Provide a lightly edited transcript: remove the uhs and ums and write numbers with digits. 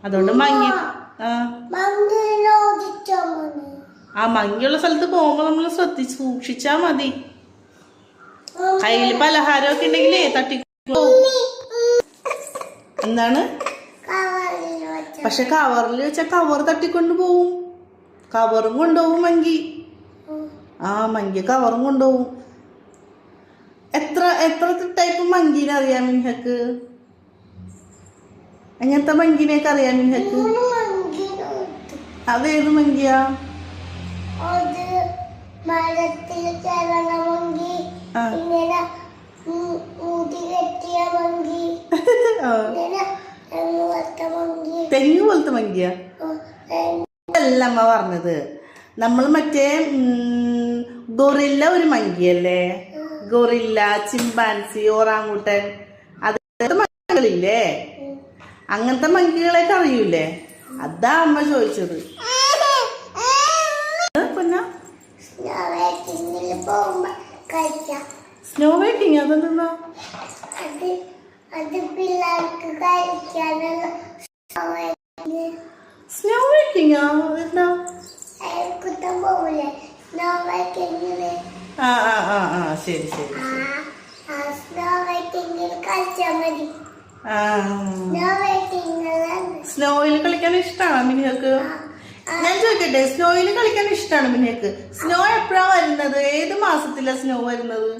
അതുകൊണ്ട് മങ്ങി മങ്ങിയുള്ള സ്ഥലത്ത് പോകുമ്പോ നമ്മൾ ശ്രദ്ധിച്ച് സൂക്ഷിച്ചാ മതി. കയ്യിൽ പലഹാരമൊക്കെ ഉണ്ടെങ്കിലേ തട്ടിക്കോ. എന്താണ്? പക്ഷെ കവറിൽ വെച്ചാ കവർ തട്ടിക്കൊണ്ട് പോവും. കവറും കൊണ്ടുപോകും മങ്കി. മങ്കി കവറും കൊണ്ടുപോകും. എത്ര ടൈപ്പ് മങ്കീനെ അറിയാം മിൻഹക്ക്? എങ്ങനത്തെ മങ്കീനെയൊക്കെ അറിയാം മിൻഹക്ക്? അതേത് മങ്കിയാ? തെങ്ങ് പോലത്തെ മങ്കിയാ അല്ല അമ്മ പറഞ്ഞത്. നമ്മൾ മറ്റേ ഗൊറില്ല ഒരു മങ്കിയല്ലേ? ഗൊറില്ല, ചിമ്പാൻസി, ഓറാങ്ങൂട്ടൻ, അതേ മങ്കികളില്ലേ? അങ്ങനത്തെ മങ്കികളെയൊക്കെ അറിയൂലേ? അതാ അമ്മ ചോദിച്ചത്. സ്നോ വേക്കിങ് അതെന്താ? സ്നോ വേക്കിങ് അതെന്താ? ശരി ശരി. സ്നോയിൽ കളിക്കാൻ ഇഷ്ടമാണോ മിനിഹക്ക്? ഞാൻ ചോദിക്കട്ടെ, സ്നോയിൽ കളിക്കാൻ ഇഷ്ടമാണ് മിനിഹക്ക്? സ്നോ എപ്പോഴാ വരുന്നത്? ഏത് മാസത്തിലാ സ്നോ വരുന്നത്?